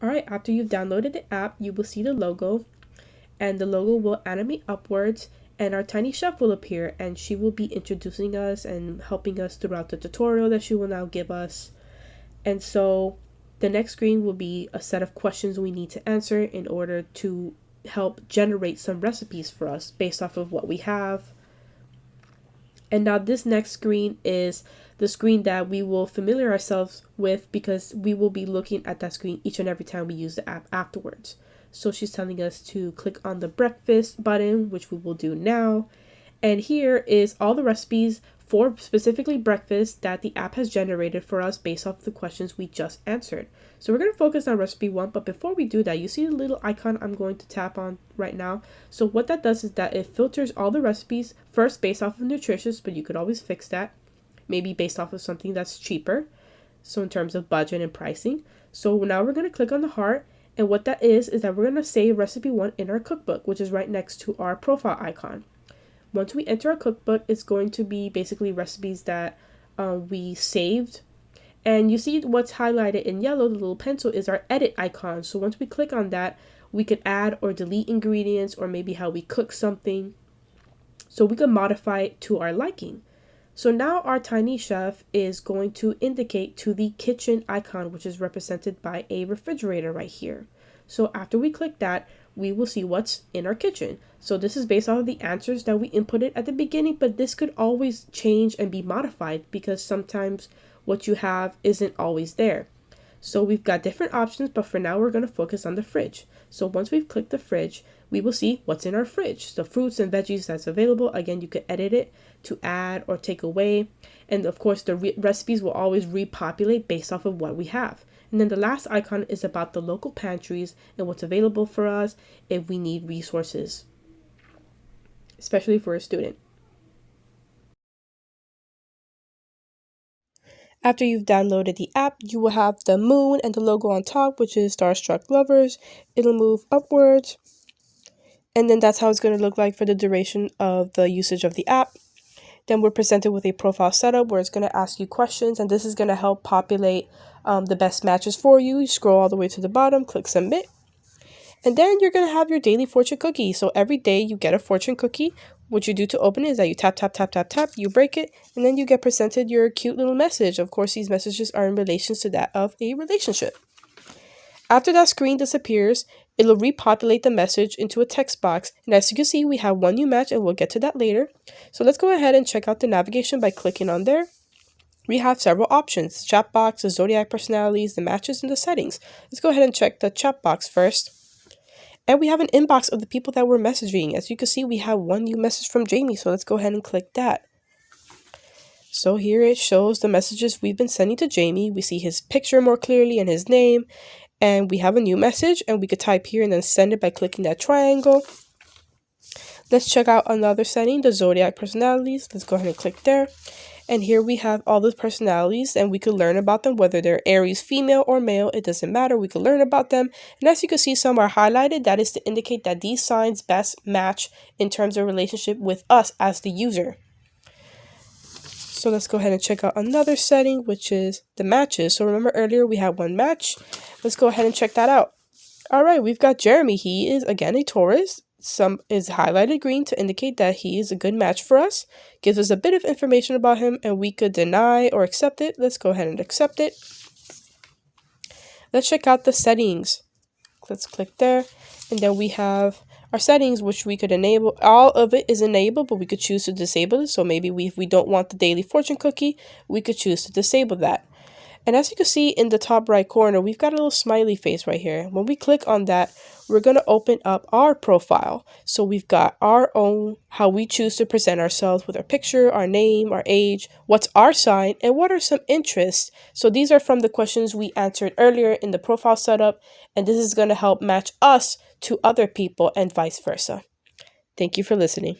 All right, after you've downloaded the app, you will see the logo, and the logo will animate upwards, and our tiny chef will appear, and she will be introducing us and helping us throughout the tutorial that she will now give us. And so the next screen will be a set of questions we need to answer in order to help generate some recipes for us based off of what we have. And now this next screen is the screen that we will familiar ourselves with, because we will be looking at that screen each and every time we use the app afterwards. So she's telling us to click on the breakfast button, which we will do now. And here is all the recipes for specifically breakfast that the app has generated for us based off the questions we just answered. So we're going to focus on recipe 1, but before we do that, you see the little icon I'm going to tap on right now. So what that does is that it filters all the recipes first based off of nutritious, but you could always fix that, maybe based off of something that's cheaper, so in terms of budget and pricing. So now we're going to click on the heart, and what that is that we're going to save recipe 1 in our cookbook, which is right next to our profile icon. Once we enter our cookbook, it's going to be basically recipes that we saved. And you see what's highlighted in yellow, the little pencil, is our edit icon. So once we click on that, we could add or delete ingredients, or maybe how we cook something. So we can modify it to our liking. So now our tiny chef is going to indicate to the kitchen icon, which is represented by a refrigerator right here. So after we click that, we will see what's in our kitchen. So this is based off of the answers that we inputted at the beginning, but this could always change and be modified because sometimes what you have isn't always there. So we've got different options, but for now we're going to focus on the fridge. So once we've clicked the fridge, we will see what's in our fridge. The fruits and veggies that's available. Again, you could edit it to add or take away. And of course, the recipes will always repopulate based off of what we have. And then the last icon is about the local pantries and what's available for us if we need resources, especially for a student. After you've downloaded the app, you will have the moon and the logo on top, which is Starstruck Lovers. It'll move upwards. And then that's how it's going to look like for the duration of the usage of the app. Then we're presented with a profile setup where it's going to ask you questions, and this is going to help populate the best matches for you. You scroll all the way to the bottom, click submit, and then you're going to have your daily fortune cookie. So every day you get a fortune cookie. What you do to open it is that you tap, tap, tap, tap, tap, you break it, and then you get presented your cute little message. Of course, these messages are in relation to that of a relationship. After that screen disappears, it'll repopulate the message into a text box. And as you can see, we have one new match, and we'll get to that later. So let's go ahead and check out the navigation by clicking on there. We have several options: chat box, the zodiac personalities, the matches, and the settings. Let's go ahead and check the chat box first. And we have an inbox of the people that we're messaging. As you can see, we have one new message from Jamie. So let's go ahead and click that. So here it shows the messages we've been sending to Jamie. We see his picture more clearly and his name. And we have a new message, and we could type here and then send it by clicking that triangle. Let's check out another setting, the zodiac personalities. Let's go ahead and click there. And here we have all the personalities, and we could learn about them, whether they're Aries female or male. It doesn't matter. We could learn about them. And as you can see, some are highlighted. That is to indicate that these signs best match in terms of relationship with us as the user. So let's go ahead and check out another setting, which is the matches. So remember earlier we had one match. Let's go ahead and check that out. All right, we've got Jeremy. He is, again, a Taurus. Some is highlighted green to indicate that he is a good match for us. Gives us a bit of information about him, and we could deny or accept it. Let's go ahead and accept it. Let's check out the settings. Let's click there, and then we have our settings, which we could enable. All of it is enabled, but we could choose to disable it. So maybe if we don't want the daily fortune cookie, we could choose to disable that. And as you can see in the top right corner, we've got a little smiley face right here. When we click on that, we're going to open up our profile. So we've got our own, how we choose to present ourselves with our picture, our name, our age, what's our sign, and what are some interests. So these are from the questions we answered earlier in the profile setup, and this is going to help match us to other people and vice versa. Thank you for listening.